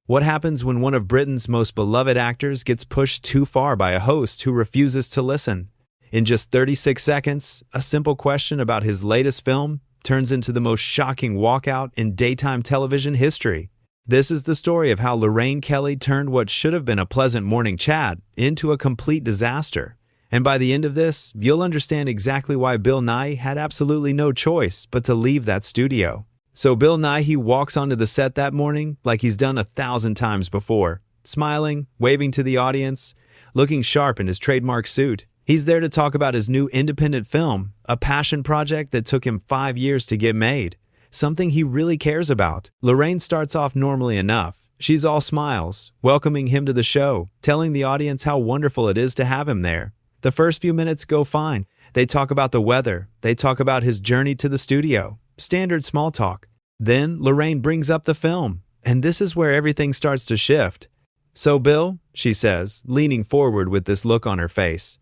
What happens when one of Britain's most beloved actors gets pushed too far by a host who refuses to listen? In just 36 seconds, a simple question about his latest film turns into the most shocking walkout in daytime television history. This is the story of how Lorraine Kelly turned what should have been a pleasant morning chat into a complete disaster. And by the end of this, you'll understand exactly why Bill Nighy had absolutely no choice but to leave that studio. So Bill Nighy walks onto the set that morning like he's done 1,000 times before, smiling, waving to the audience, looking sharp in his trademark suit. He's there to talk about his new independent film, a passion project that took him 5 years to get made, something he really cares about. Lorraine starts off normally enough. She's all smiles, welcoming him to the show, telling the audience how wonderful it is to have him there. The first few minutes go fine. They talk about the weather. They talk about his journey to the studio. Standard small talk. Then Lorraine brings up the film, and this is where everything starts to shift. "So Bill," she says, leaning forward with this look on her face,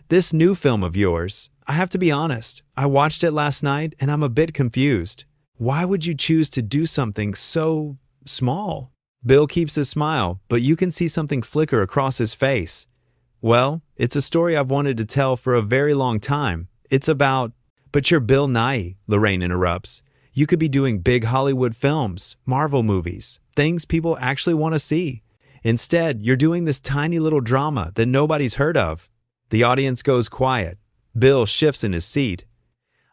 "this new film of yours, I have to be honest, I watched it last night and I'm a bit confused. Why would you choose to do something so small?" Bill keeps his smile, but you can see something flicker across his face. "Well, it's a story I've wanted to tell for a very long time. It's about—" "But you're Bill Nighy," Lorraine interrupts. "You could be doing big Hollywood films, Marvel movies, things people actually want to see. Instead, you're doing this tiny little drama that nobody's heard of." The audience goes quiet. Bill shifts in his seat.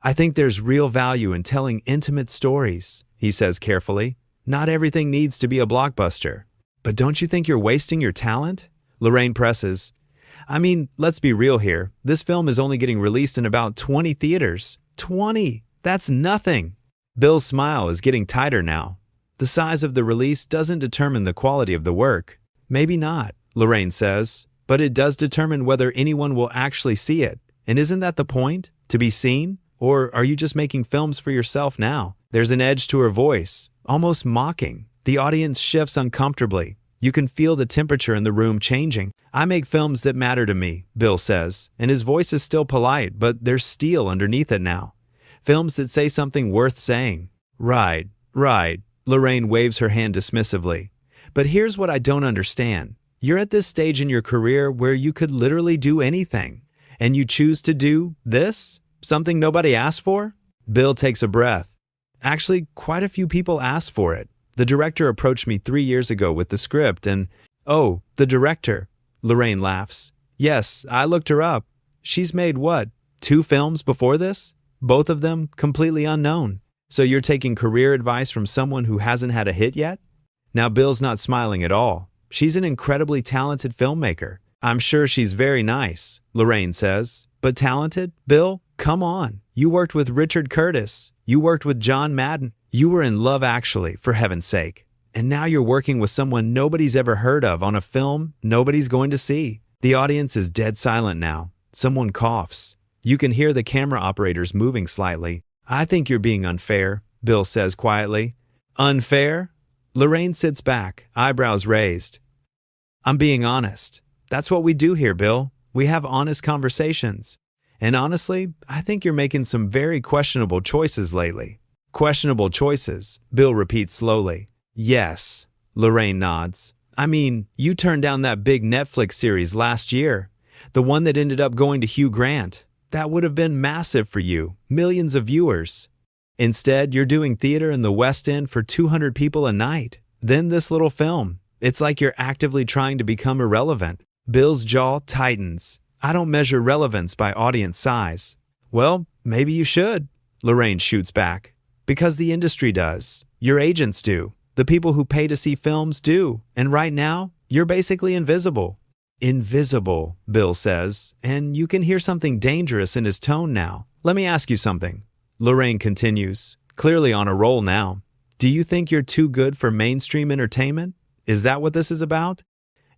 "I think there's real value in telling intimate stories," he says carefully. "Not everything needs to be a blockbuster." "But don't you think you're wasting your talent?" Lorraine presses. "I mean, let's be real here. This film is only getting released in about 20 theaters. 20! That's nothing!" Bill's smile is getting tighter now. The size of the release doesn't determine the quality of the work. "Maybe not," Lorraine says, "but it does determine whether anyone will actually see it. And isn't that the point? To be seen? Or are you just making films for yourself now?" There's an edge to her voice, almost mocking. The audience shifts uncomfortably. You can feel the temperature in the room changing. "I make films that matter to me," Bill says, and his voice is still polite, but there's steel underneath it now. "Films that say something worth saying." Right. Lorraine waves her hand dismissively. "But here's what I don't understand. You're at this stage in your career where you could literally do anything, and you choose to do this? Something nobody asked for?" Bill takes a breath. "Actually, quite a few people asked for it. The director approached me 3 years ago with the script and—" "Oh, the director," Lorraine laughs. "Yes, I looked her up. She's made what, 2 films before this? Both of them completely unknown. So you're taking career advice from someone who hasn't had a hit yet?" Now Bill's not smiling at all. "She's an incredibly talented filmmaker. I'm sure she's very nice," Lorraine says. "But talented? Bill, come on. You worked with Richard Curtis. You worked with John Madden. You were in Love Actually, for heaven's sake. And now you're working with someone nobody's ever heard of on a film nobody's going to see." The audience is dead silent now. Someone coughs. You can hear the camera operators moving slightly. "I think you're being unfair," Bill says quietly. "Unfair?" Lorraine sits back, eyebrows raised. "I'm being honest. That's what we do here, Bill. We have honest conversations. And honestly, I think you're making some very questionable choices lately." "Questionable choices," Bill repeats slowly. "Yes," Lorraine nods. "I mean, you turned down that big Netflix series last year. The one that ended up going to Hugh Grant. That would have been massive for you, millions of viewers. Instead, you're doing theater in the West End for 200 people a night. Then this little film. It's like you're actively trying to become irrelevant." Bill's jaw tightens. "I don't measure relevance by audience size." "Well, maybe you should," Lorraine shoots back. "Because the industry does. Your agents do. The people who pay to see films do. And right now, you're basically invisible." "Invisible," Bill says, and you can hear something dangerous in his tone now. "Let me ask you something," Lorraine continues, clearly on a roll now. "Do you think you're too good for mainstream entertainment? Is that what this is about?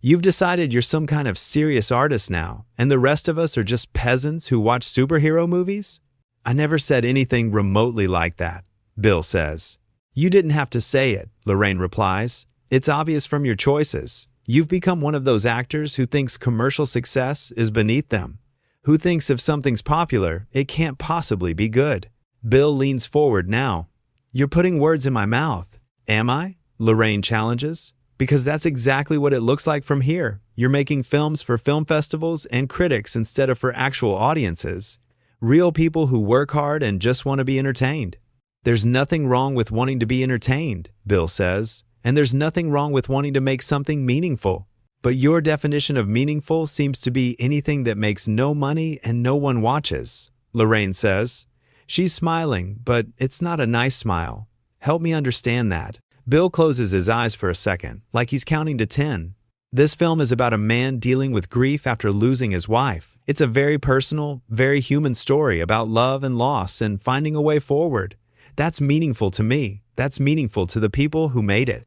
You've decided you're some kind of serious artist now, and the rest of us are just peasants who watch superhero movies?" "I never said anything remotely like that," Bill says. "You didn't have to say it," Lorraine replies. "It's obvious from your choices. You've become one of those actors who thinks commercial success is beneath them, who thinks if something's popular, it can't possibly be good." Bill leans forward now. "You're putting words in my mouth." "Am I?" Lorraine challenges. Because that's exactly what it looks like from here. You're making films for film festivals and critics instead of for actual audiences. Real people who work hard and just want to be entertained. There's nothing wrong with wanting to be entertained, Bill says, and there's nothing wrong with wanting to make something meaningful. But your definition of meaningful seems to be anything that makes no money and no one watches, Lorraine says. She's smiling, but it's not a nice smile. Help me understand that. Bill closes his eyes for a second, like he's counting to 10. This film is about a man dealing with grief after losing his wife. It's a very personal, very human story about love and loss and finding a way forward. That's meaningful to me. That's meaningful to the people who made it.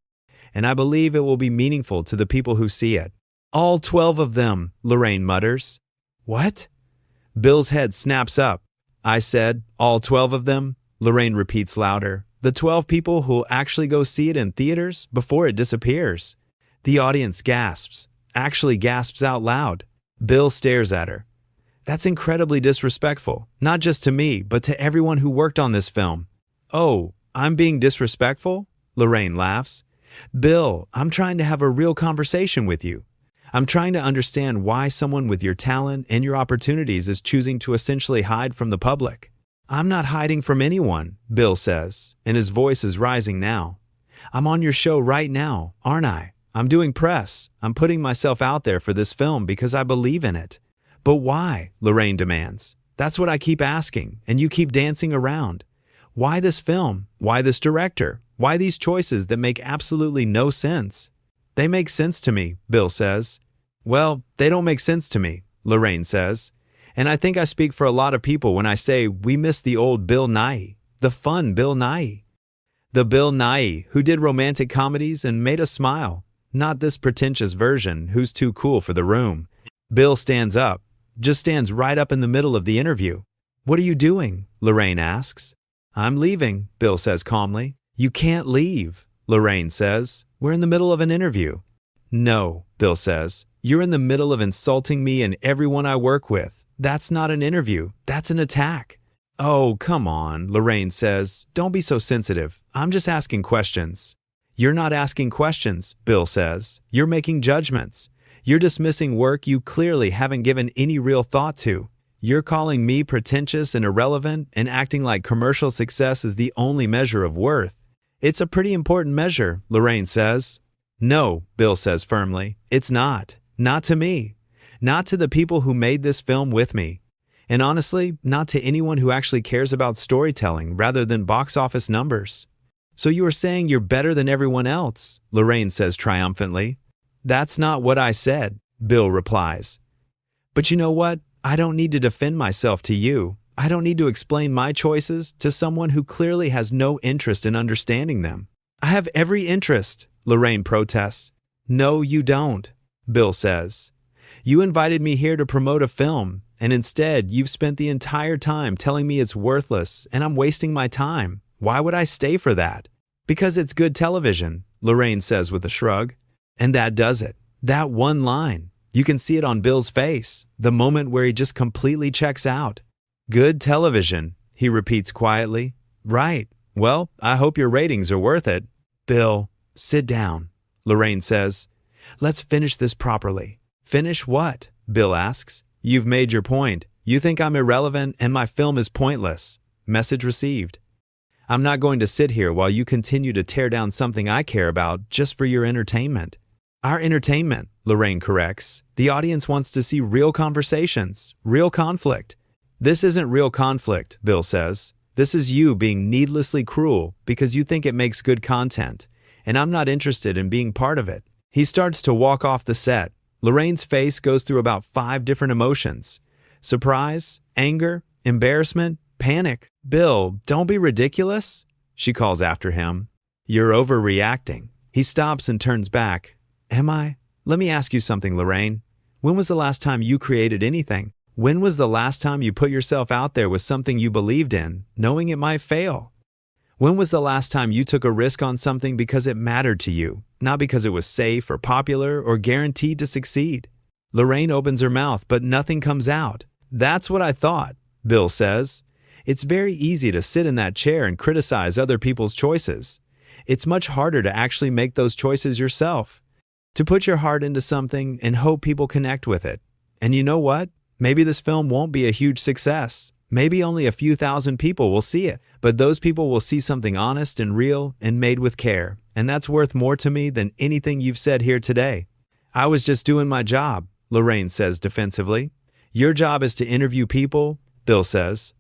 And I believe it will be meaningful to the people who see it. All 12 of them, Lorraine mutters. What? Bill's head snaps up. I said, all 12 of them, Lorraine repeats louder. The 12 people who'll actually go see it in theaters before it disappears. The audience gasps, actually gasps out loud. Bill stares at her. That's incredibly disrespectful, not just to me, but to everyone who worked on this film. Oh, I'm being disrespectful? Lorraine laughs. Bill, I'm trying to have a real conversation with you. I'm trying to understand why someone with your talent and your opportunities is choosing to essentially hide from the public. I'm not hiding from anyone, Bill says, and his voice is rising now. I'm on your show right now, aren't I? I'm doing press. I'm putting myself out there for this film because I believe in it. But why? Lorraine demands. That's what I keep asking, and you keep dancing around. Why this film? Why this director? Why these choices that make absolutely no sense? They make sense to me, Bill says. Well, they don't make sense to me, Lorraine says. And I think I speak for a lot of people when I say we miss the old Bill Nighy, the fun Bill Nighy. The Bill Nighy who did romantic comedies and made us smile, not this pretentious version who's too cool for the room. Bill stands up, just stands right up in the middle of the interview. What are you doing? Lorraine asks. I'm leaving, Bill says calmly. You can't leave, Lorraine says. We're in the middle of an interview. No, Bill says. You're in the middle of insulting me and everyone I work with. That's not an interview. That's an attack. Oh, come on, Lorraine says. Don't be so sensitive. I'm just asking questions. You're not asking questions, Bill says. You're making judgments. You're dismissing work you clearly haven't given any real thought to. You're calling me pretentious and irrelevant and acting like commercial success is the only measure of worth. It's a pretty important measure, Lorraine says. No, Bill says firmly. It's not. Not to me. Not to the people who made this film with me. And honestly, not to anyone who actually cares about storytelling rather than box office numbers. So you are saying you're better than everyone else, Lorraine says triumphantly. That's not what I said, Bill replies. But you know what? I don't need to defend myself to you. I don't need to explain my choices to someone who clearly has no interest in understanding them. I have every interest, Lorraine protests. No, you don't, Bill says. You invited me here to promote a film, and instead you've spent the entire time telling me it's worthless and I'm wasting my time. Why would I stay for that? Because it's good television, Lorraine says with a shrug. And that does it. That one line. You can see it on Bill's face, the moment where he just completely checks out. Good television, he repeats quietly. Right. Well, I hope your ratings are worth it. Bill, sit down, Lorraine says. Let's finish this properly. Finish what? Bill asks. You've made your point. You think I'm irrelevant and my film is pointless. Message received. I'm not going to sit here while you continue to tear down something I care about just for your entertainment. Our entertainment, Lorraine corrects. The audience wants to see real conversations, real conflict. This isn't real conflict, Bill says. This is you being needlessly cruel because you think it makes good content, and I'm not interested in being part of it. He starts to walk off the set. Lorraine's face goes through about 5 different emotions. Surprise, anger, embarrassment, panic. Bill, don't be ridiculous, she calls after him. You're overreacting. He stops and turns back. Am I? Let me ask you something, Lorraine. When was the last time you created anything? When was the last time you put yourself out there with something you believed in, knowing it might fail? When was the last time you took a risk on something because it mattered to you, not because it was safe or popular or guaranteed to succeed? Lorraine opens her mouth, but nothing comes out. That's what I thought, Bill says. It's very easy to sit in that chair and criticize other people's choices. It's much harder to actually make those choices yourself. to put your heart into something and hope people connect with it. And you know what? Maybe this film won't be a huge success. Maybe only a few thousand people will see it, but those people will see something honest and real and made with care. And that's worth more to me than anything you've said here today. I was just doing my job, Lorraine says defensively. Your job is to interview people, Bill says.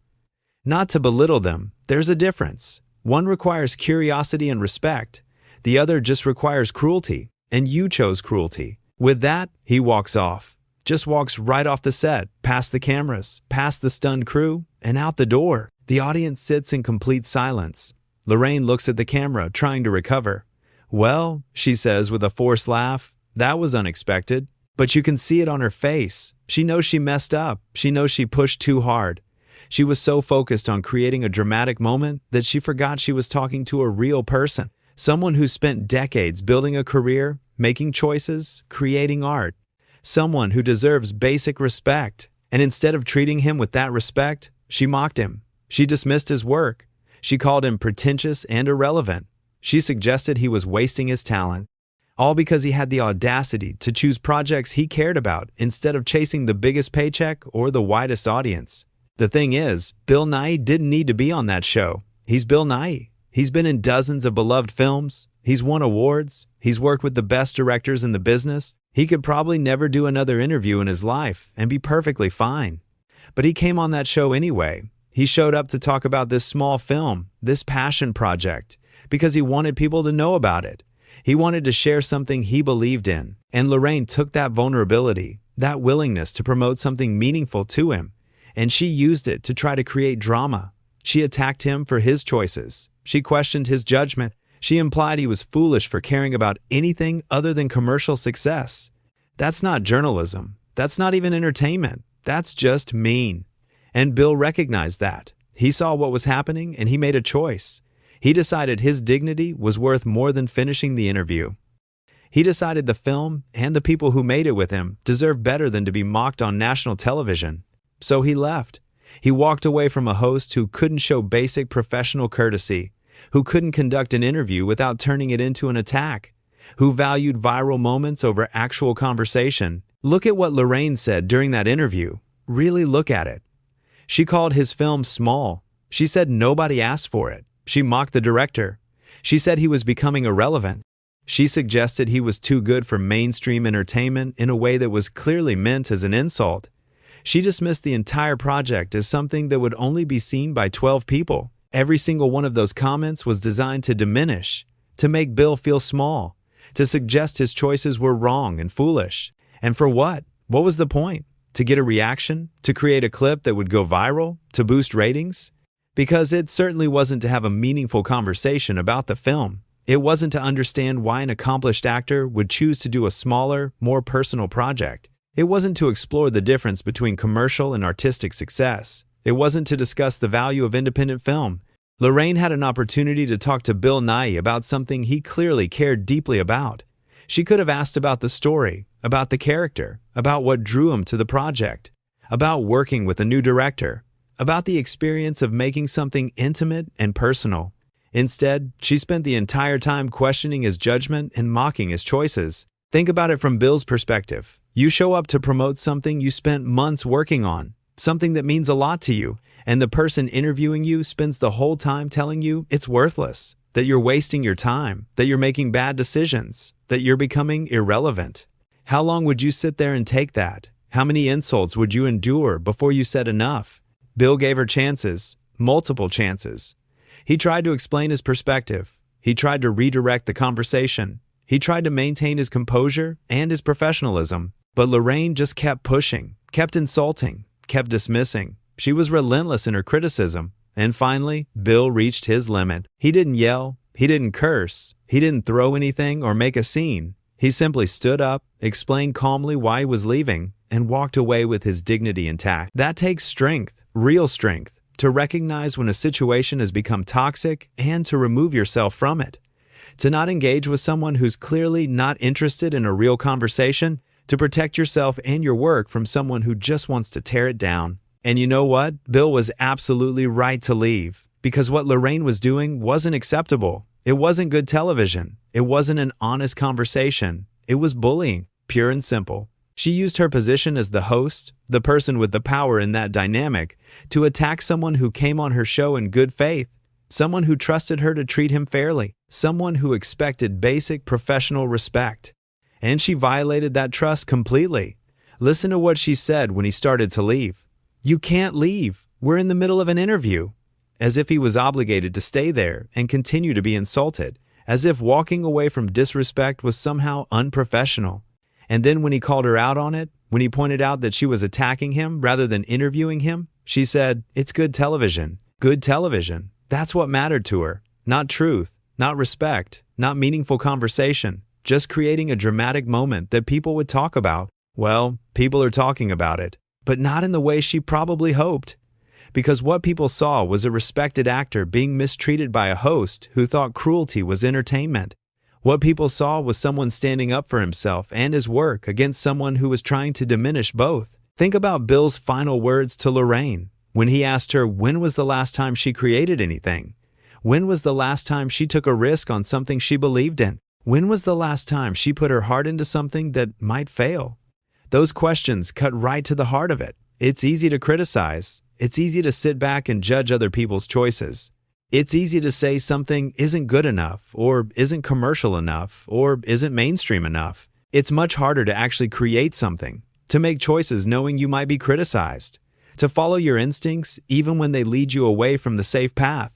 Not to belittle them, there's a difference. One requires curiosity and respect. The other just requires cruelty, and you chose cruelty. With that, he walks off. Just walks right off the set, past the cameras, past the stunned crew, and out the door. The audience sits in complete silence. Lorraine looks at the camera, trying to recover. Well, she says with a forced laugh, that was unexpected. But you can see it on her face. She knows she messed up. She knows she pushed too hard. She was so focused on creating a dramatic moment that she forgot she was talking to a real person. Someone who spent decades building a career, making choices, creating art. Someone who deserves basic respect. And instead of treating him with that respect, she mocked him. She dismissed his work. She called him pretentious and irrelevant. She suggested he was wasting his talent. All because he had the audacity to choose projects he cared about instead of chasing the biggest paycheck or the widest audience. The thing is, Bill Nighy didn't need to be on that show. He's Bill Nighy. He's been in dozens of beloved films. He's won awards. He's worked with the best directors in the business. He could probably never do another interview in his life and be perfectly fine. But he came on that show anyway. He showed up to talk about this small film, this passion project, because he wanted people to know about it. He wanted to share something he believed in. And Lorraine took that vulnerability, that willingness to promote something meaningful to him, and she used it to try to create drama. She attacked him for his choices. She questioned his judgment. She implied he was foolish for caring about anything other than commercial success. That's not journalism. That's not even entertainment. That's just mean. And Bill recognized that. He saw what was happening and he made a choice. He decided his dignity was worth more than finishing the interview. He decided the film and the people who made it with him deserved better than to be mocked on national television. So he left. He walked away from a host who couldn't show basic professional courtesy, who couldn't conduct an interview without turning it into an attack, who valued viral moments over actual conversation. Look at what Lorraine said during that interview. Really look at it. She called his film small. She said nobody asked for it. She mocked the director. She said he was becoming irrelevant. She suggested he was too good for mainstream entertainment in a way that was clearly meant as an insult. She dismissed the entire project as something that would only be seen by 12 people. Every single one of those comments was designed to diminish, to make Bill feel small, to suggest his choices were wrong and foolish. And for what? What was the point? To get a reaction? To create a clip that would go viral? To boost ratings? Because it certainly wasn't to have a meaningful conversation about the film. It wasn't to understand why an accomplished actor would choose to do a smaller, more personal project. It wasn't to explore the difference between commercial and artistic success. It wasn't to discuss the value of independent film. Lorraine had an opportunity to talk to Bill Nighy about something he clearly cared deeply about. She could have asked about the story, about the character, about what drew him to the project, about working with a new director, about the experience of making something intimate and personal. Instead, she spent the entire time questioning his judgment and mocking his choices. Think about it from Bill's perspective. You show up to promote something you spent months working on, something that means a lot to you, and the person interviewing you spends the whole time telling you it's worthless, that you're wasting your time, that you're making bad decisions, that you're becoming irrelevant. How long would you sit there and take that? How many insults would you endure before you said enough? Bill gave her chances, multiple chances. He tried to explain his perspective. He tried to redirect the conversation. He tried to maintain his composure and his professionalism. But Lorraine just kept pushing, kept insulting, kept dismissing. She was relentless in her criticism. And finally, Bill reached his limit. He didn't yell. He didn't curse. He didn't throw anything or make a scene. He simply stood up, explained calmly why he was leaving, and walked away with his dignity intact. That takes strength, real strength, to recognize when a situation has become toxic and to remove yourself from it. To not engage with someone who's clearly not interested in a real conversation, to protect yourself and your work from someone who just wants to tear it down. And you know what? Bill was absolutely right to leave, because what Lorraine was doing wasn't acceptable. It wasn't good television. It wasn't an honest conversation. It was bullying, pure and simple. She used her position as the host, the person with the power in that dynamic, to attack someone who came on her show in good faith, someone who trusted her to treat him fairly, someone who expected basic professional respect. And she violated that trust completely. Listen to what she said when he started to leave. "You can't leave. We're in the middle of an interview." As if he was obligated to stay there and continue to be insulted, as if walking away from disrespect was somehow unprofessional. And then when he called her out on it, when he pointed out that she was attacking him rather than interviewing him, she said, "It's good television." Good television. That's what mattered to her. Not truth, not respect, not meaningful conversation, just creating a dramatic moment that people would talk about. Well, people are talking about it, but not in the way she probably hoped. Because what people saw was a respected actor being mistreated by a host who thought cruelty was entertainment. What people saw was someone standing up for himself and his work against someone who was trying to diminish both. Think about Bill's final words to Lorraine when he asked her when was the last time she created anything? When was the last time she took a risk on something she believed in? When was the last time she put her heart into something that might fail? Those questions cut right to the heart of it. It's easy to criticize. It's easy to sit back and judge other people's choices. It's easy to say something isn't good enough, or isn't commercial enough, or isn't mainstream enough. It's much harder to actually create something, to make choices knowing you might be criticized, to follow your instincts even when they lead you away from the safe path,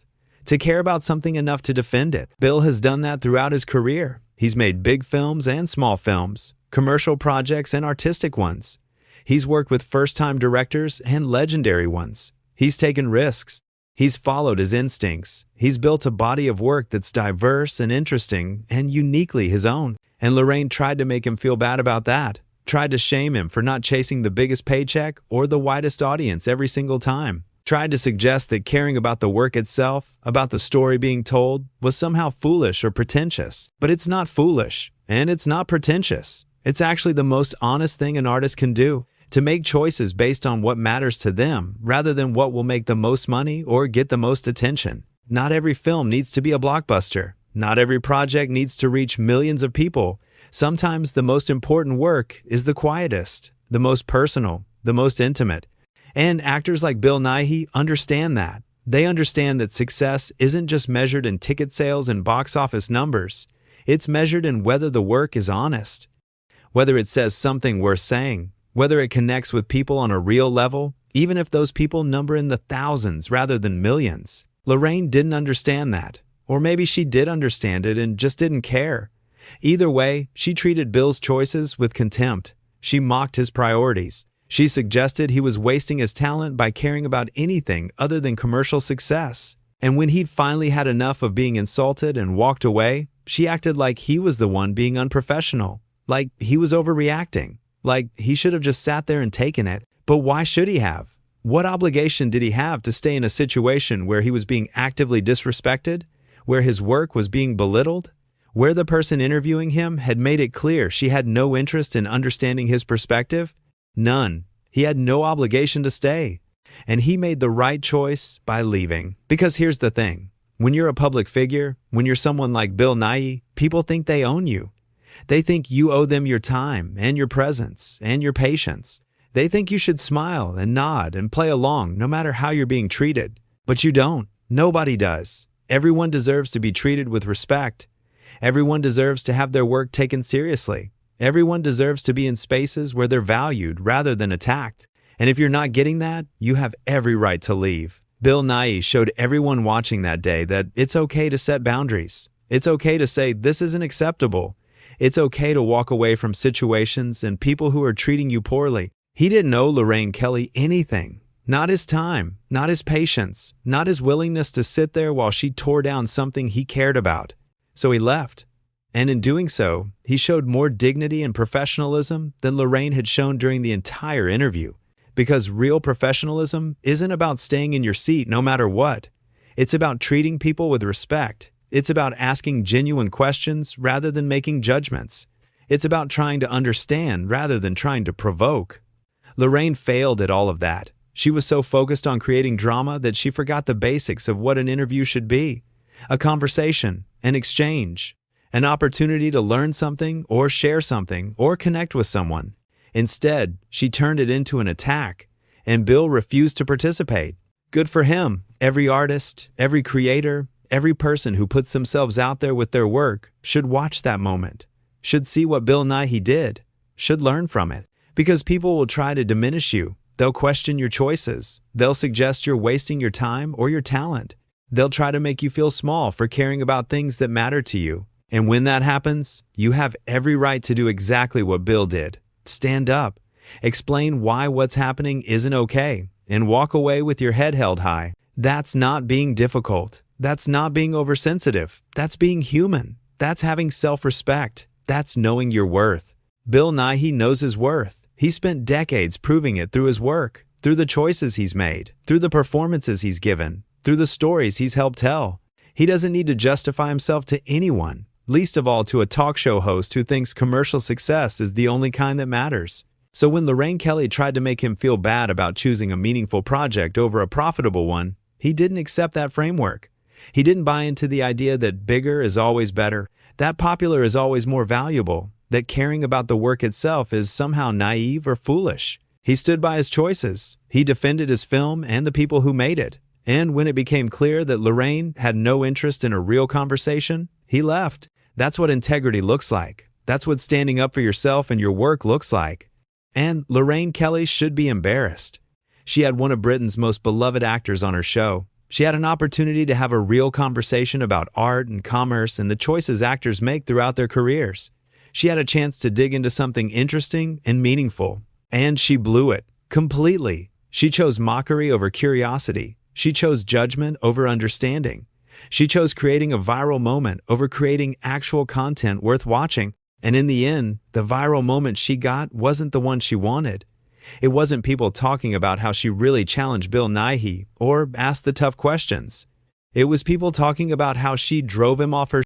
to care about something enough to defend it. Bill has done that throughout his career. He's made big films and small films, commercial projects and artistic ones. He's worked with first-time directors and legendary ones. He's taken risks. He's followed his instincts. He's built a body of work that's diverse and interesting and uniquely his own. And Lorraine tried to make him feel bad about that, tried to shame him for not chasing the biggest paycheck or the widest audience every single time, tried to suggest that caring about the work itself, about the story being told, was somehow foolish or pretentious. But it's not foolish, and it's not pretentious. It's actually the most honest thing an artist can do. To make choices based on what matters to them rather than what will make the most money or get the most attention. Not every film needs to be a blockbuster. Not every project needs to reach millions of people. Sometimes the most important work is the quietest, the most personal, the most intimate. And actors like Bill Nighy understand that. They understand that success isn't just measured in ticket sales and box office numbers. It's measured in whether the work is honest, whether it says something worth saying, whether it connects with people on a real level, even if those people number in the thousands rather than millions. Lorraine didn't understand that. Or maybe she did understand it and just didn't care. Either way, she treated Bill's choices with contempt. She mocked his priorities. She suggested he was wasting his talent by caring about anything other than commercial success. And when he'd finally had enough of being insulted and walked away, she acted like he was the one being unprofessional, like he was overreacting. Like, he should have just sat there and taken it. But why should he have? What obligation did he have to stay in a situation where he was being actively disrespected? Where his work was being belittled? Where the person interviewing him had made it clear she had no interest in understanding his perspective? None. He had no obligation to stay. And he made the right choice by leaving. Because here's the thing. When you're a public figure, when you're someone like Bill Nighy, people think they own you. They think you owe them your time and your presence and your patience. They think you should smile and nod and play along no matter how you're being treated. But you don't. Nobody does. Everyone deserves to be treated with respect. Everyone deserves to have their work taken seriously. Everyone deserves to be in spaces where they're valued rather than attacked. And if you're not getting that, you have every right to leave. Bill Nighy showed everyone watching that day that it's okay to set boundaries. It's okay to say this isn't acceptable. It's okay to walk away from situations and people who are treating you poorly. He didn't owe Lorraine Kelly anything. Not his time, not his patience, not his willingness to sit there while she tore down something he cared about. So he left. And in doing so, he showed more dignity and professionalism than Lorraine had shown during the entire interview. Because real professionalism isn't about staying in your seat no matter what. It's about treating people with respect. It's about asking genuine questions rather than making judgments. It's about trying to understand rather than trying to provoke. Lorraine failed at all of that. She was so focused on creating drama that she forgot the basics of what an interview should be. A conversation, an exchange. an opportunity to learn something or share something or connect with someone. Instead, she turned it into an attack, and Bill refused to participate. Good for him. Every artist, every creator, every person who puts themselves out there with their work should watch that moment, should see what Bill Nighy did, should learn from it. Because people will try to diminish you. They'll question your choices. They'll suggest you're wasting your time or your talent. They'll try to make you feel small for caring about things that matter to you. And when that happens, you have every right to do exactly what Bill did. Stand up, explain why what's happening isn't okay, and walk away with your head held high. That's not being difficult. That's not being oversensitive. That's being human. That's having self-respect. That's knowing your worth. Bill Nighy knows his worth. He spent decades proving it through his work, through the choices he's made, through the performances he's given, through the stories he's helped tell. He doesn't need to justify himself to anyone, least of all to a talk show host who thinks commercial success is the only kind that matters. So when Lorraine Kelly tried to make him feel bad about choosing a meaningful project over a profitable one, he didn't accept that framework. He didn't buy into the idea that bigger is always better, that popular is always more valuable, that caring about the work itself is somehow naive or foolish. He stood by his choices. He defended his film and the people who made it. And when it became clear that Lorraine had no interest in a real conversation, he left. That's what integrity looks like. That's what standing up for yourself and your work looks like. And Lorraine Kelly should be embarrassed. She had one of Britain's most beloved actors on her show. She had an opportunity to have a real conversation about art and commerce and the choices actors make throughout their careers. She had a chance to dig into something interesting and meaningful. And she blew it. Completely. She chose mockery over curiosity. She chose judgment over understanding. She chose creating a viral moment over creating actual content worth watching. And in the end, the viral moment she got wasn't the one she wanted. It wasn't people talking about how she really challenged Bill Nighy or asked the tough questions. It was people talking about how she drove him off her